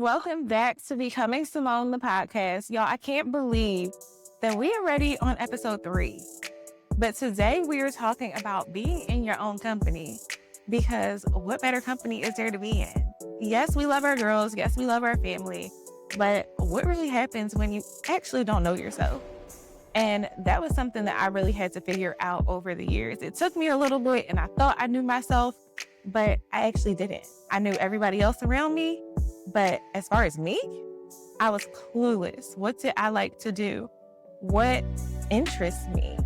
Welcome back to Becoming Simone, the podcast. Y'all, I can't believe that we are already on episode 3. But today we are talking about being in your own company, because what better company is there to be in? Yes, we love our girls. Yes, we love our family. But what really happens when you actually don't know yourself? And that was something that I really had to figure out over the years. It took me a little bit, and I thought I knew myself, but I actually didn't. I knew everybody else around me, but as far as me, I was clueless. What did I like to do? What interests me?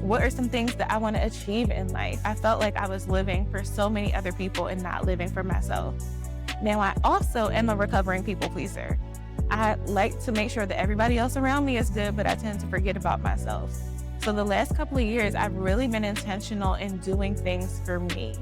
What are some things that I want to achieve in life? I felt like I was living for so many other people and not living for myself. Now, I also am a recovering people pleaser. I like to make sure that everybody else around me is good, but I tend to forget about myself. So the last couple of years, I've really been intentional in doing things for me.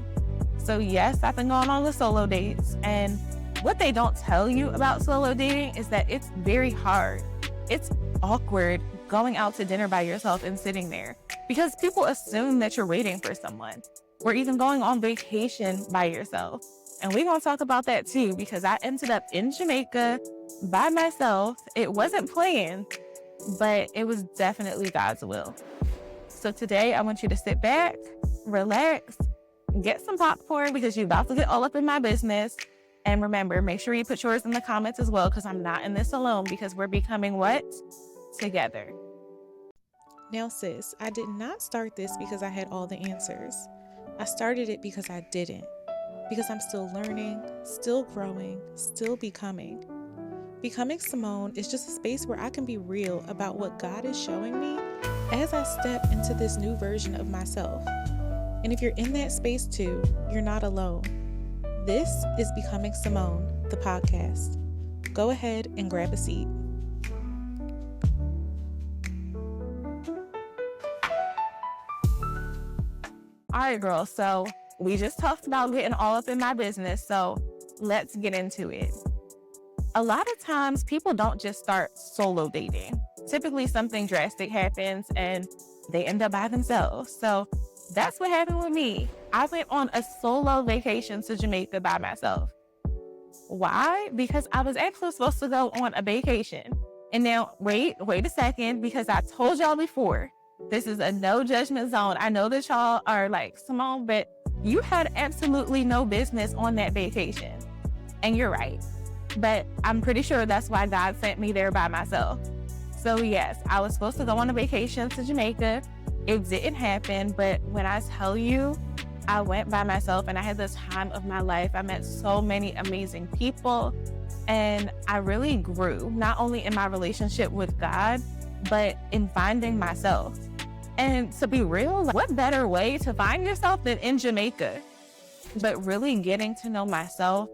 So yes, I've been going on the solo dates, and what they don't tell you about solo dating is that it's very hard. It's awkward going out to dinner by yourself and sitting there because people assume that you're waiting for someone, or even going on vacation by yourself. And we're going to talk about that too, because I ended up in Jamaica by myself. It wasn't planned, but it was definitely God's will. So today I want you to sit back, relax, get some popcorn because you're about to get all up in my business. And remember, make sure you put yours in the comments as well, because I'm not in this alone, because we're becoming what? Together. Now, sis, I did not start this because I had all the answers. I started it because I didn't. Because I'm still learning, still growing, still becoming. Becoming Simone is just a space where I can be real about what God is showing me as I step into this new version of myself. And if you're in that space too, you're not alone. This is Becoming Simone, the podcast. Go ahead and grab a seat. All right, girls. So we just talked about getting all up in my business. So let's get into it. A lot of times people don't just start solo dating. Typically something drastic happens and they end up by themselves. So that's what happened with me. I went on a solo vacation to Jamaica by myself. Why? Because I was actually supposed to go on a vacation. And now, wait a second, because I told y'all before, this is a no judgment zone. I know that y'all are like, Simone, but you had absolutely no business on that vacation. And you're right. But I'm pretty sure that's why God sent me there by myself. So yes, I was supposed to go on a vacation to Jamaica. It didn't happen, but when I tell you, I went by myself and I had the time of my life. I met so many amazing people, and I really grew, not only in my relationship with God, but in finding myself. And to be real, what better way to find yourself than in Jamaica? But really getting to know myself,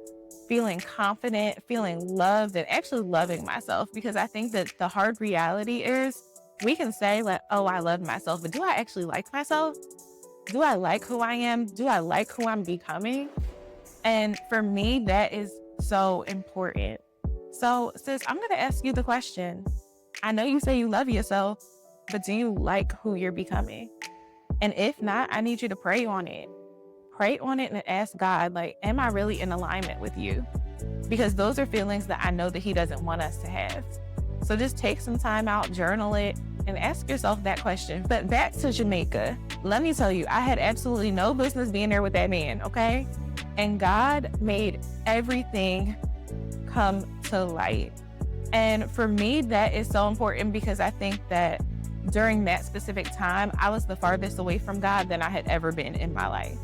feeling confident, feeling loved, and actually loving myself. Because I think that the hard reality is we can say like, oh, I love myself, but do I actually like myself? Do I like who I am? Do I like who I'm becoming? And for me, that is so important. So sis, I'm going to ask you the question. I know you say you love yourself, but do you like who you're becoming? And if not, I need you to pray on it. Pray on it and ask God, like, am I really in alignment with you? Because those are feelings that I know that He doesn't want us to have. So just take some time out, journal it, and ask yourself that question. But back to Jamaica, let me tell you, I had absolutely no business being there with that man, okay? And God made everything come to light. And for me, that is so important, because I think that during that specific time, I was the farthest away from God than I had ever been in my life.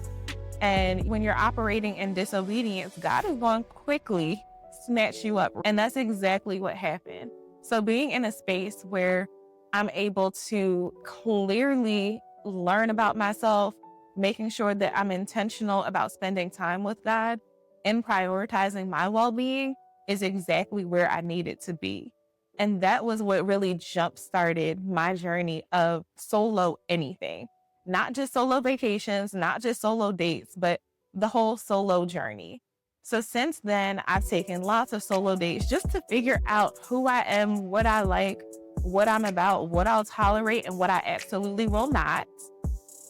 And when you're operating in disobedience, God is going to quickly snatch you up. And that's exactly what happened. So being in a space where I'm able to clearly learn about myself, making sure that I'm intentional about spending time with God and prioritizing my well-being is exactly where I needed to be. And that was what really jump-started my journey of solo anything. Not just solo vacations, not just solo dates, but the whole solo journey. So since then, I've taken lots of solo dates just to figure out who I am, what I like, what I'm about, what I'll tolerate, and what I absolutely will not.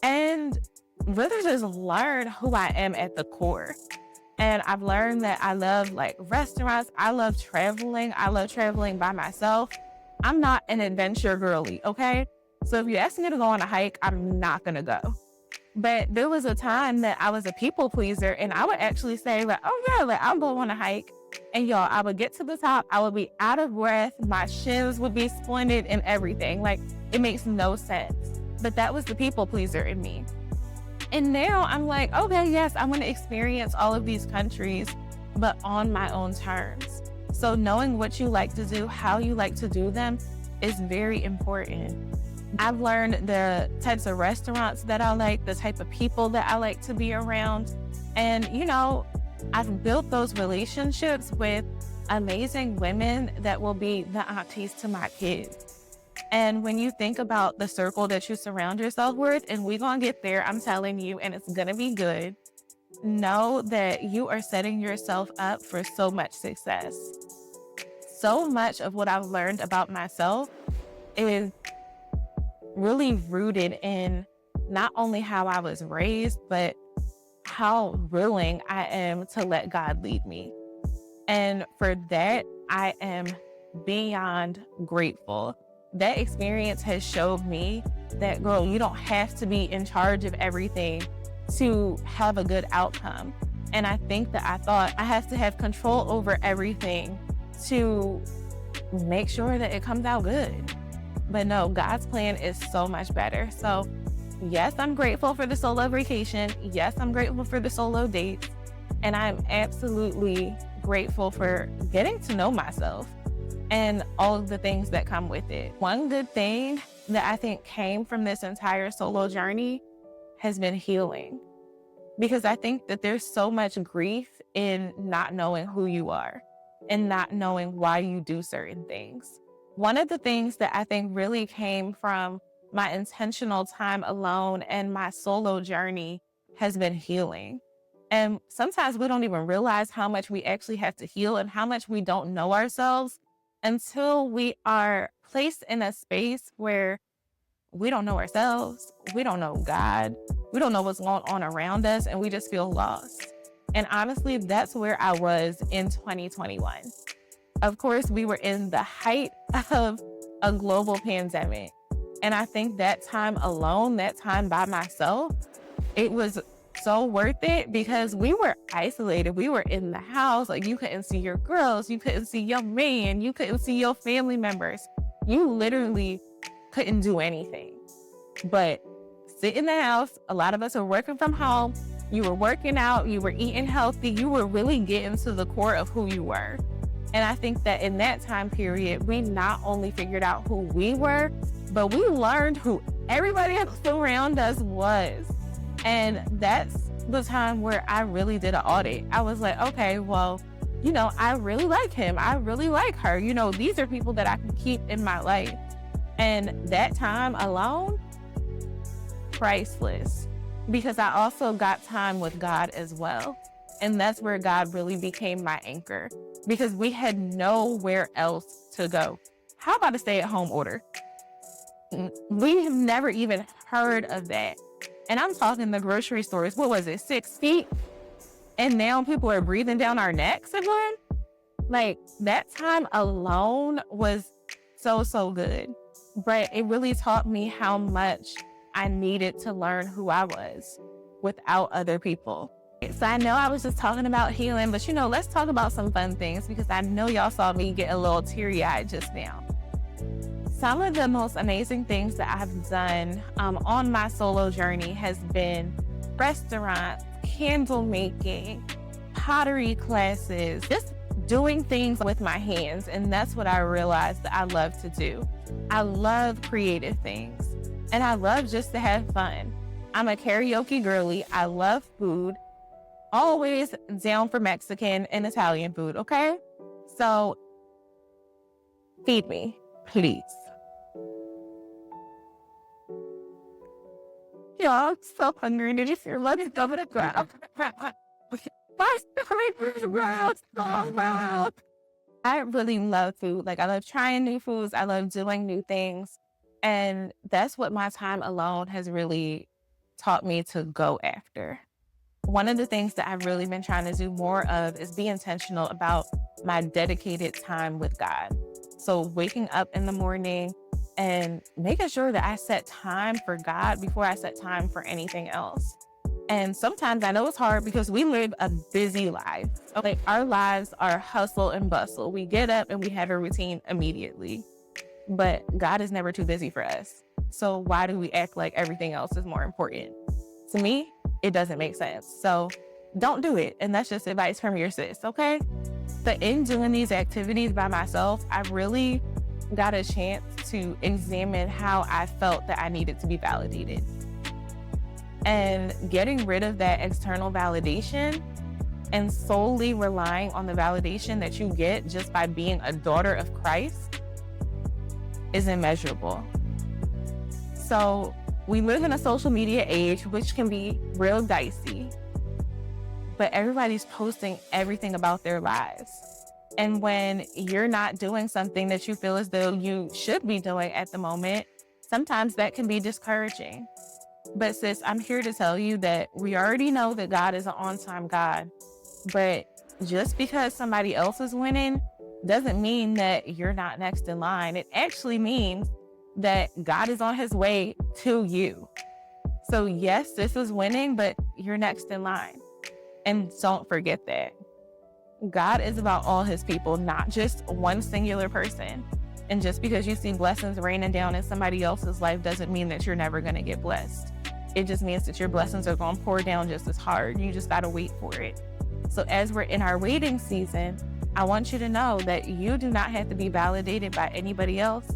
And really just learn who I am at the core. And I've learned that I love like restaurants. I love traveling. I love traveling by myself. I'm not an adventure girly, okay? So if you ask me to go on a hike, I'm not gonna go. But there was a time that I was a people pleaser and I would actually say, like, oh yeah, like I'll go on a hike. And y'all, I would get to the top, I would be out of breath, my shins would be splinted and everything. Like it makes no sense. But that was the people pleaser in me. And now I'm like, okay, yes, I want to experience all of these countries, but on my own terms. So knowing what you like to do, how you like to do them is very important. I've learned the types of restaurants that I like, the type of people that I like to be around. And, I've built those relationships with amazing women that will be the aunties to my kids. And when you think about the circle that you surround yourself with, and we're going to get there, I'm telling you, and it's going to be good, know that you are setting yourself up for so much success. So much of what I've learned about myself is really rooted in not only how I was raised, but how willing I am to let God lead me. And for that, I am beyond grateful. That experience has showed me that, girl, you don't have to be in charge of everything to have a good outcome. And I think that I thought I have to have control over everything to make sure that it comes out good. But no, God's plan is so much better. So yes, I'm grateful for the solo vacation. Yes, I'm grateful for the solo dates. And I'm absolutely grateful for getting to know myself and all of the things that come with it. One good thing that I think came from this entire solo journey has been healing, because I think that there's so much grief in not knowing who you are and not knowing why you do certain things. One of the things that I think really came from my intentional time alone and my solo journey has been healing. And sometimes we don't even realize how much we actually have to heal and how much we don't know ourselves until we are placed in a space where we don't know ourselves, we don't know God, we don't know what's going on around us, and we just feel lost. And honestly, that's where I was in 2021. Of course, we were in the height of a global pandemic. And I think that time alone, that time by myself, it was so worth it because we were isolated. We were in the house. Like, you couldn't see your girls, you couldn't see your man, you couldn't see your family members. You literally couldn't do anything but sit in the house. A lot of us are working from home. You were working out, you were eating healthy, you were really getting to the core of who you were. And I think that in that time period, we not only figured out who we were, but we learned who everybody else around us was. And that's the time where I really did an audit. I was like, okay, well, I really like him. I really like her. These are people that I can keep in my life. And that time alone, priceless, because I also got time with God as well. And that's where God really became my anchor, because we had nowhere else to go. How about a stay-at-home order? We have never even heard of that. And I'm talking the grocery stores. What was it, 6 feet? And now people are breathing down our necks again? Like, that time alone was so, so good. But it really taught me how much I needed to learn who I was without other people. So I know I was just talking about healing, but let's talk about some fun things, because I know y'all saw me get a little teary-eyed just now. Some of the most amazing things that I've done on my solo journey has been restaurants, candle making, pottery classes, just doing things with my hands. And that's what I realized that I love to do. I love creative things, and I love just to have fun. I'm a karaoke girly. I love food. Always down for Mexican and Italian food, okay? So feed me, please. Yeah, I'm so hungry. Did you see your luggage over the ground? My stomach is growled so loud. I really love food. Like, I love trying new foods. I love doing new things. And that's what my time alone has really taught me to go after. one of the things that I've really been trying to do more of is be intentional about my dedicated time with God. So waking up in the morning and making sure that I set time for God before I set time for anything else. And sometimes I know it's hard because we live a busy life. Like our lives are hustle and bustle. We get up and we have a routine immediately. But God is never too busy for us. So why do we act like everything else is more important? To me, it doesn't make sense. So don't do it. And that's just advice from your sis, okay? But in doing these activities by myself, I really got a chance to examine how I felt that I needed to be validated. And getting rid of that external validation and solely relying on the validation that you get just by being a daughter of Christ is immeasurable. So we live in a social media age, which can be real dicey, but everybody's posting everything about their lives. And when you're not doing something that you feel as though you should be doing at the moment, sometimes that can be discouraging. But sis, I'm here to tell you that we already know that God is an on-time God, but just because somebody else is winning doesn't mean that you're not next in line. It actually means that God is on his way to you. So yes, this is winning, but you're next in line. And don't forget that. God is about all his people, not just one singular person. And just because you see blessings raining down in somebody else's life doesn't mean that you're never going to get blessed. It just means that your blessings are going to pour down just as hard. You just got to wait for it. So as we're in our waiting season, I want you to know that you do not have to be validated by anybody else.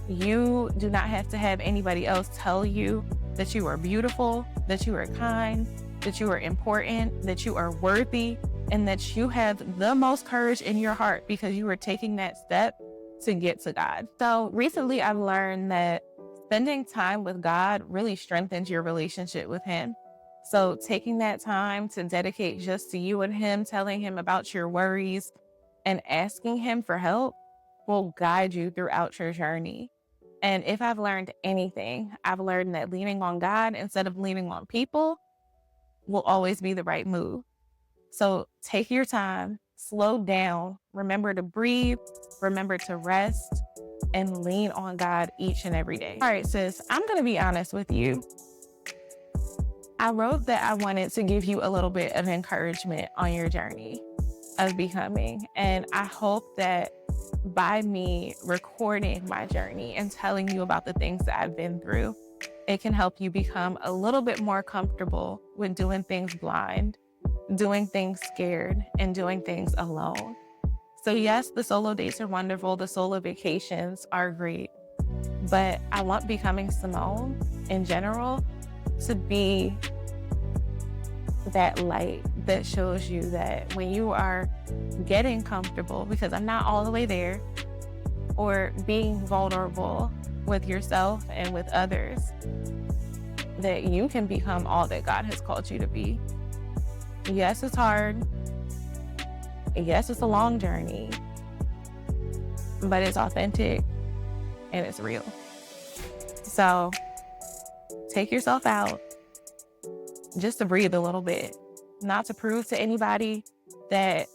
You do not have to have anybody else tell you that you are beautiful, that you are kind, that you are important, that you are worthy, and that you have the most courage in your heart because you are taking that step to get to God. So recently I've learned that spending time with God really strengthens your relationship with him. So taking that time to dedicate just to you and him, telling him about your worries and asking him for help will guide you throughout your journey. And if I've learned anything, I've learned that leaning on God instead of leaning on people will always be the right move. So take your time, slow down, remember to breathe, remember to rest, and lean on God each and every day. All right, sis, I'm going to be honest with you. I wrote that I wanted to give you a little bit of encouragement on your journey of becoming. And I hope that by me recording my journey and telling you about the things that I've been through, it can help you become a little bit more comfortable with doing things blind, doing things scared, and doing things alone. So yes, the solo dates are wonderful. The solo vacations are great. But I want Becoming Simone in general to be that light that shows you that when you are getting comfortable, because I'm not all the way there, or being vulnerable with yourself and with others, that you can become all that God has called you to be. Yes, it's hard. Yes, it's a long journey, but it's authentic and it's real. So take yourself out just to breathe a little bit, not to prove to anybody that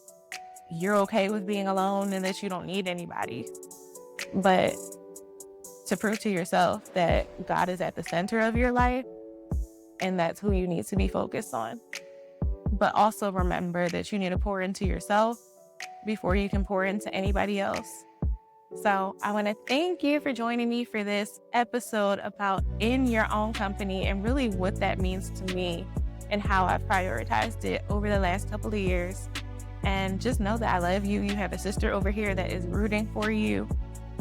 you're okay with being alone and that you don't need anybody, but to prove to yourself that God is at the center of your life and that's who you need to be focused on. But also remember that you need to pour into yourself before you can pour into anybody else. So I want to thank you for joining me for this episode about in your own company and really what that means to me and how I've prioritized it over the last couple of years. And just know that I love you. You have a sister over here that is rooting for you.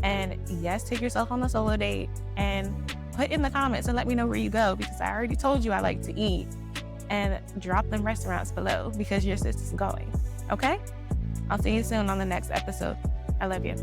And yes, take yourself on the solo date and put in the comments and let me know where you go, because I already told you I like to eat. And drop them restaurants below because your sister's going. Okay? I'll see you soon on the next episode. I love you.